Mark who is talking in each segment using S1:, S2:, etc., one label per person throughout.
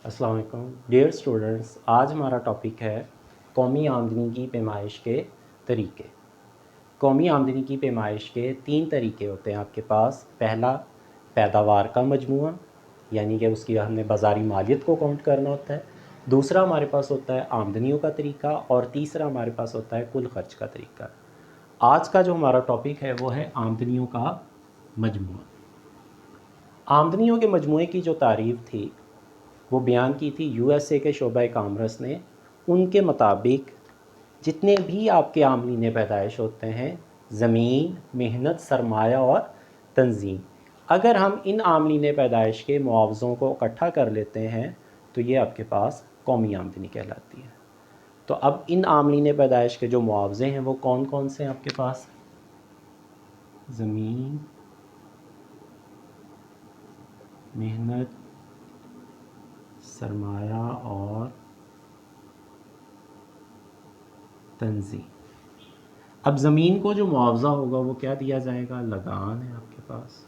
S1: अस्सलाम वालेकुम dear students, आज हमारा टॉपिक है कौमी आमदनी की पैमाइश के तरीके। कौमी आमदनी की पैमाइश के 3 तरीके होते हैं आपके पास। पहला, पैदावार का मजमूआ, यानी कि उसकी हमने बाज़ारी मालियत को काउंट करना होता है। दूसरा हमारे पास होता है आमदनियों का तरीका, और तीसरा हमारे पास होता है कुल खर्च का तरीका। आज का जो हमारा टॉपिक है वो है आमदनियों का मजमूआ। आमदनियों के मजमूए की जो तारीफ़ थी वो बयान की थी यूएसए के शोबा कामर्स ने। उनके मुताबिक जितने भी आपके आमलीन पैदाइश होते हैं, ज़मीन, मेहनत, सरमाया और तंजीम, अगर हम इन आमलीन पैदाइश के मुआवज़ों को इकट्ठा कर लेते हैं तो ये आपके पास कौमी आमदनी कहलाती है। तो अब इन आमलीन पैदाइश के जो मुआवजे हैं वो कौन कौन से हैं आपके पास? ज़मीन, मेहनत, सरमाया और तंजीम। अब ज़मीन को जो मुआवज़ा होगा वो क्या दिया जाएगा? लगान है आपके पास।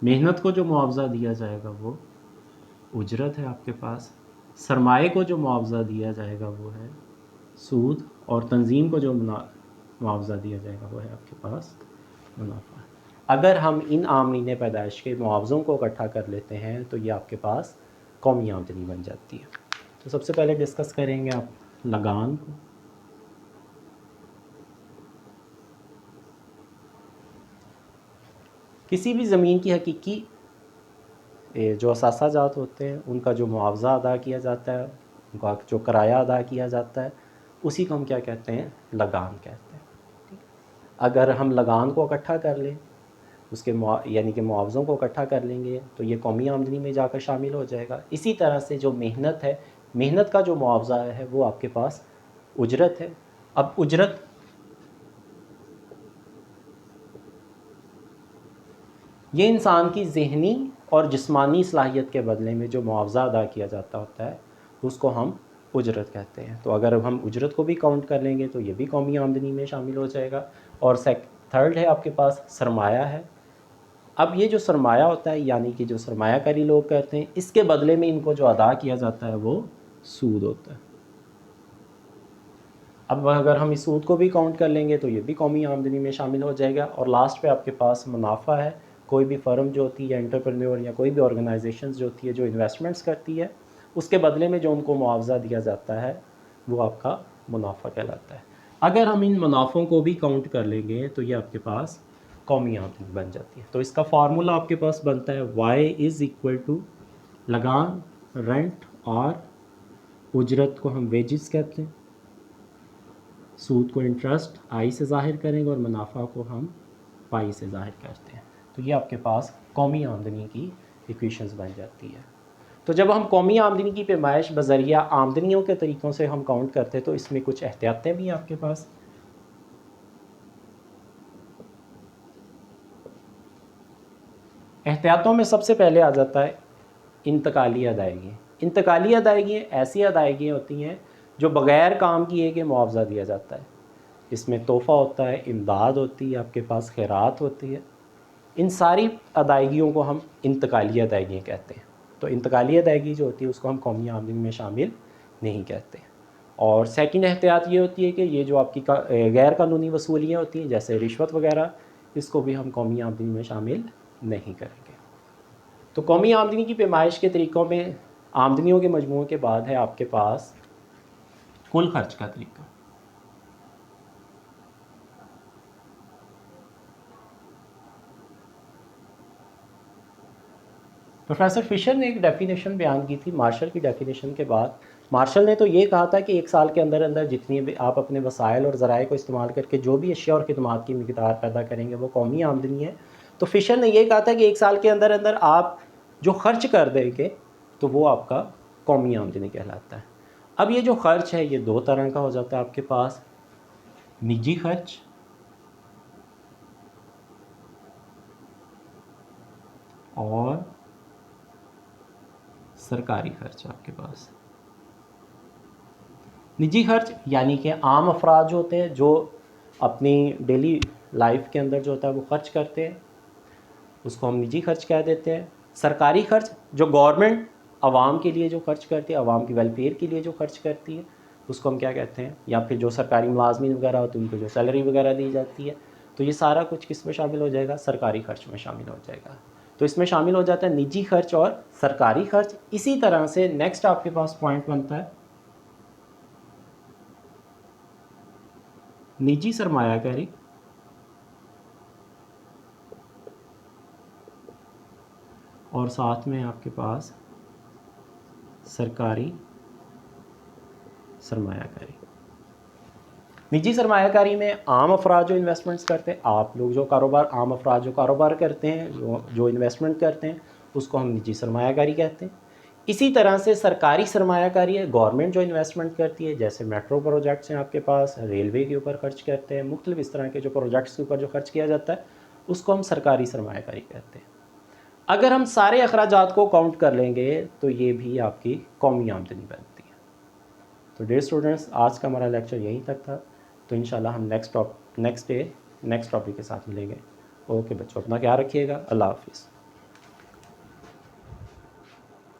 S1: मेहनत को जो मुआवज़ा दिया जाएगा वो उजरत है आपके पास। सरमाए को जो मुआवज़ा दिया जाएगा वो है सूद, और तंजीम को जो मुआवज़ा दिया जाएगा वो है आपके पास मुनाफा। अगर हम इन आमलीन पैदाइश के मुआवज़ों को इकट्ठा कर लेते हैं तो ये आपके पास कौमी आमदनी बन जाती है। तो सबसे पहले डिस्कस करेंगे आप लगान को। किसी भी ज़मीन की हकीकी जो असासा जात होते हैं उनका जो मुआवज़ा अदा किया जाता है, उनका जो किराया अदा किया जाता है, उसी को हम क्या कहते हैं? लगान कहते हैं। अगर हम लगान को इकट्ठा कर लें, उसके यानी कि मुआवज़ों को इकट्ठा कर लेंगे तो ये कौमी आमदनी में जाकर शामिल हो जाएगा। इसी तरह से जो मेहनत है, मेहनत का जो मुआवज़ा है वो आपके पास उजरत है। अब उजरत ये इंसान की ज़हनी और जिस्मानी सलाहियत के बदले में जो मुआवज़ा अदा किया जाता होता है उसको हम उजरत कहते हैं। तो अगर हम उजरत को भी काउंट कर लेंगे तो ये भी कौमी आमदनी में शामिल हो जाएगा। और थर्ड है आपके पास सरमाया है। अब ये जो सरमाया होता है, यानी कि जो सरमायाकारी लोग करते हैं, इसके बदले में इनको जो अदा किया जाता है वो सूद होता है। अब अगर हम इस सूद को भी काउंट कर लेंगे तो ये भी कौमी आमदनी में शामिल हो जाएगा। और लास्ट पे आपके पास मुनाफा है। कोई भी फर्म जो होती है, एंटरप्रेन्योर या कोई भी ऑर्गेनाइजेशन जो होती है जो इन्वेस्टमेंट्स करती है, उसके बदले में जो उनको मुआवज़ा दिया जाता है वो आपका मुनाफा कहलाता है। अगर हम इन मुनाफों को भी काउंट कर लेंगे तो ये आपके पास कौमी आमदनी बन जाती है। तो इसका फार्मूला आपके पास बनता है y = लगान, रेंट, और उजरत को हम वेजिस कहते हैं, सूद को इंटरेस्ट आई से ज़ाहिर करेंगे, और मुनाफा को हम पाई से ज़ाहिर करते हैं। तो ये आपके पास कौमी आमदनी की इक्वेशंस बन जाती है। तो जब हम कौमी आमदनी की पैमाइश बज़रिया आमदनियों के तरीक़ों से हम काउंट करते हैं तो इसमें कुछ एहतियातें भी हैं आपके पास। एहतियातों में सबसे पहले आ जाता है इंतकाली अदायगी। इंतकाली अदायगी ऐसी अदायगियाँ होती हैं जो बग़ैर काम किए के मुआवज़ा दिया जाता है। इसमें तोहफ़ा होता है, इमदाद होती है, आपके पास खैरात होती है। इन सारी अदायगियों को हम इंतकाली अदायगी कहते हैं। तो इंतकाली अदायगी जो होती है उसको हम कौमी आमदनी में शामिल नहीं कहते। और सेकंड एहतियात ये होती है कि ये जो आपकी गैर कानूनी वसूलियाँ होती हैं जैसे रिश्वत वगैरह, इसको भी हम कौमी आमदनी में शामिल नहीं करेंगे। तो कौमी आमदनी की पैमाइश के तरीक़ों में आमदनियों के मजमूए के बाद है आपके पास कुल खर्च का तरीका। प्रोफेसर फिशर ने एक डेफिनेशन बयान की थी मार्शल की डेफिनेशन के बाद। मार्शल ने तो ये कहा था कि 1 साल के अंदर अंदर जितनी भी आप अपने वसाइल और ज़राए को इस्तेमाल करके जो भी अशिया और खिदमात की मिकदार पैदा करेंगे वो कौमी आमदनी है। तो फिशर ने ये कहा था कि 1 साल के अंदर अंदर आप जो खर्च कर देंगे तो वो आपका कौमी आमदनी कहलाता है। अब ये जो खर्च है ये 2 तरह का हो जाता है आपके पास, निजी खर्च और सरकारी खर्च। आपके पास निजी खर्च यानी कि आम अफराद जो होते हैं जो अपनी डेली लाइफ के अंदर जो होता है वो खर्च करते हैं, उसको हम निजी खर्च कह देते हैं। सरकारी खर्च जो गवर्नमेंट عوام کے لیے جو خرچ کرتی ہے، عوام کی ویلفیئر کے لیے جو خرچ کرتی ہے، اس کو ہم کیا کہتے ہیں، یا پھر جو سرکاری ملازمین وغیرہ ہوتے ہیں ان کو جو سیلری وغیرہ دی جاتی ہے، تو یہ سارا کچھ کس میں شامل ہو جائے گا؟ سرکاری خرچ میں شامل ہو جائے گا. تو اس میں شامل ہو جاتا ہے نجی خرچ اور سرکاری خرچ. اسی طرح سے نیکسٹ آپ کے پاس پوائنٹ بنتا ہے نجی سرمایہ کاری اور ساتھ میں آپ کے پاس سرکاری سرمایہ کاری. نجی سرمایہ کاری میں عام افراد جو انویسٹمنٹس کرتے ہیں، آپ لوگ جو کاروبار، عام افراد جو کاروبار کرتے ہیں، جو انویسٹمنٹ کرتے ہیں، اس کو ہم نجی سرمایہ کاری کہتے ہیں. اسی طرح سے سرکاری سرمایہ کاری ہے، گورنمنٹ جو انویسٹمنٹ کرتی ہے، جیسے میٹرو پروجیکٹس ہیں آپ کے پاس، ریلوے کے اوپر خرچ کرتے ہیں، مختلف اس طرح کے جو پروجیکٹس کے اوپر جو خرچ کیا جاتا ہے، اس کو ہم سرکاری سرمایہ کاری کہتے ہیں. اگر ہم سارے اخراجات کو کاؤنٹ کر لیں گے تو یہ بھی آپ کی قومی آمدنی بنتی ہے. تو ڈیئر اسٹوڈنٹس، آج کا ہمارا لیکچر یہیں تک تھا. تو انشاءاللہ ہم نیکسٹ ڈے نیکسٹ ٹاپک کے ساتھ ملیں گے. اوکے بچوں، اپنا خیال رکھیے گا. اللہ حافظ.